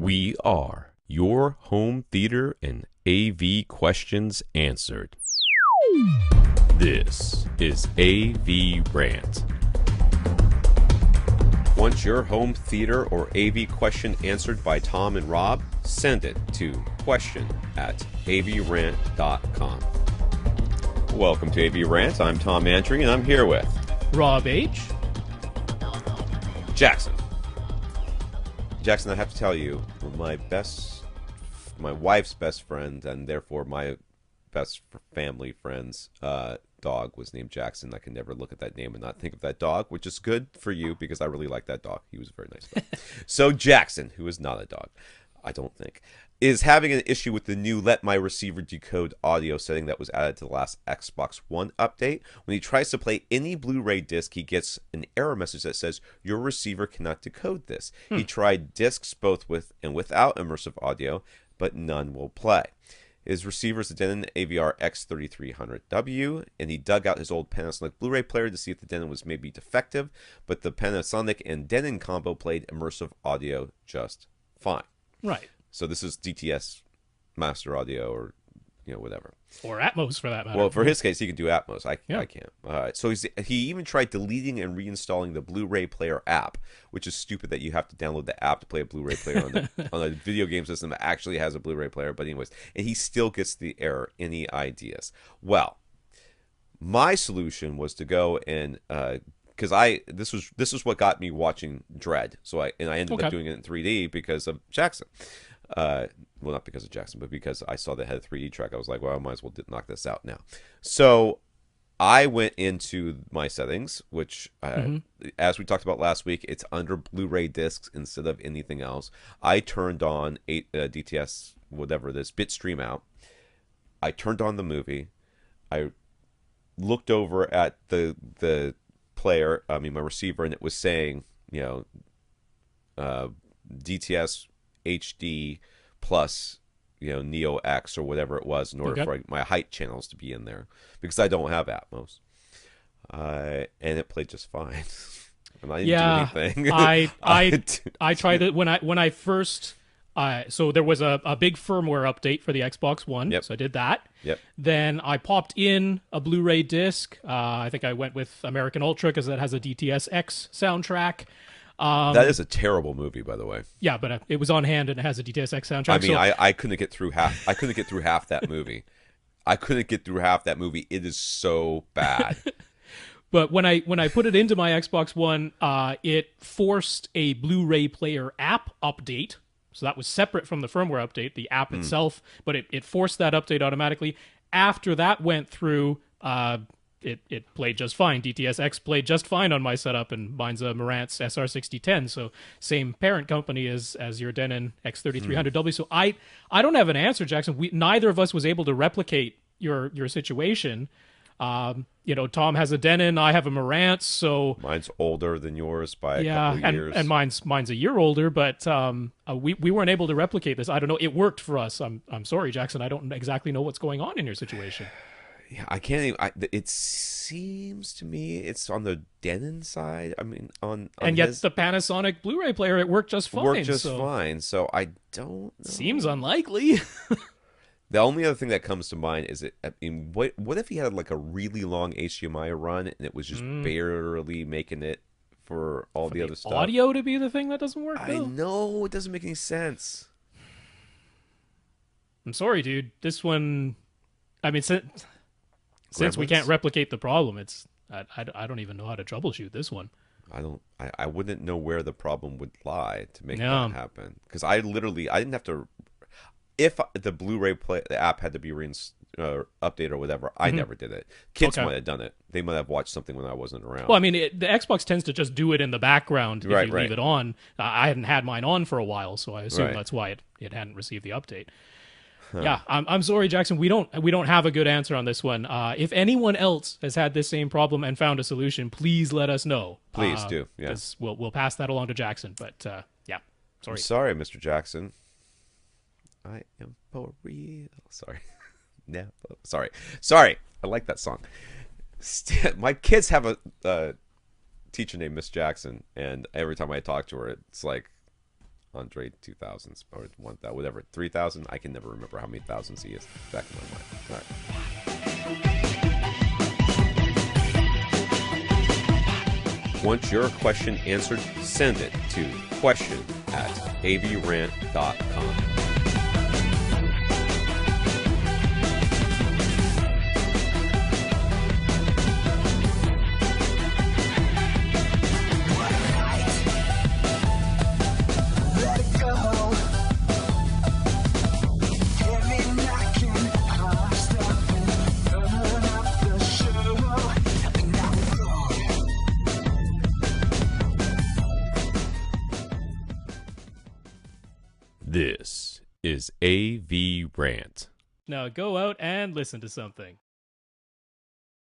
We are your home theater and AV questions answered. This is AVRant. Want your home theater or AV question answered by Tom and Rob? Send it to question@avrant.com. Welcome to AVRant. I'm Tom Andry, and I'm here with Rob H. Jackson. Jackson, I have to tell you, my wife's best friend, and therefore my best family friend's dog was named Jackson. I can never look at that name and not think of that dog, which is good for you because I really like that dog. He was a very nice dog. So Jackson, who is not a dog, I don't think, is having an issue with the new Let My Receiver Decode audio setting that was added to the last Xbox One update. When he tries to play any Blu-ray disc, he gets an error message that says, your receiver cannot decode this. He tried discs both with and without immersive audio, but none will play. His receiver is a Denon AVR X3300W, and he dug out his old Panasonic Blu-ray player to see if the Denon was maybe defective, but the Panasonic and Denon combo played immersive audio just fine. Right. So this is DTS Master Audio, or whatever. Or Atmos, for that matter. Well, for his case, he can do Atmos. I can't. So he even tried deleting and reinstalling the Blu-ray player app, which is stupid that you have to download the app to play a Blu-ray player on a video game system that actually has a Blu-ray player. But anyways, and he still gets the error. Any ideas? Well, my solution was to go and because this was what got me watching Dread. So I ended up doing it in 3D because of Jackson. Well, not because of Jackson, but because I saw the head 3D track. I was like, well, I might as well knock this out now. So I went into my settings, which, as we talked about last week, it's under Blu-ray discs instead of anything else. I turned on DTS, whatever it is, bitstream out. I turned on the movie. I looked over at the player, my receiver, and it was saying, DTS HD plus Neo X or whatever it was in order for my height channels to be in there because I don't have Atmos, and it played just fine. And I didn't do anything. I tried it when I first so there was a big firmware update for the Xbox One. So I did that. Then I popped in a Blu-ray disc. I think I went with American Ultra because that has a DTS X soundtrack. That is a terrible movie, by the way. Yeah, but it was on hand and it has a DTS X soundtrack. I mean, I couldn't get through half. I couldn't get through half that movie. It is so bad. But when I put it into my Xbox One, it forced a Blu-ray player app update. So that was separate from the firmware update, the app itself. But it forced that update automatically. After that went through, it played just fine. DTS X played just fine on my setup, and mine's a Marantz SR6010, so same parent company as your Denon X3300W. So I don't have an answer, Jackson. Neither of us was able to replicate your situation. Tom has a Denon, I have a Marantz, so mine's older than yours by a couple of years. And mine's a year older, but we weren't able to replicate this. I don't know. It worked for us. I'm sorry, Jackson. I don't exactly know what's going on in your situation. Yeah, I can't even. It seems to me it's on the Denon side. I mean, and yet the Panasonic Blu-ray player, it worked just fine. So I don't know. Seems unlikely. The only other thing that comes to mind is what if he had like a really long HDMI run and it was just barely making it for the other stuff? Audio to be the thing that doesn't work. I know, it doesn't make any sense. I'm sorry, dude. This one, I mean, since we can't replicate the problem, I don't even know how to troubleshoot this one. I wouldn't know where the problem would lie to make that happen, because I didn't have to. If the Blu-ray the app had to be updated or whatever, I never did it. Kids might have done it. They might have watched something when I wasn't around. Well, I mean, the Xbox tends to just do it in the background if you leave it on. I hadn't had mine on for a while, so I assume that's why it hadn't received the update. Yeah, I'm sorry, Jackson. We don't have a good answer on this one. If anyone else has had this same problem and found a solution, please let us know. Please do. Yeah, we'll pass that along to Jackson. But yeah, sorry. I'm sorry, Mr. Jackson. I am for real. Sorry. No. Sorry. I like that song. My kids have a teacher named Miss Jackson, and every time I talk to her, it's like Andre 2000s or 1000, whatever, 3000. I can never remember how many thousands he is back in my mind. All right. Want your question answered? Send it to question@avrant.com. This is AVRant. Now go out and listen to something.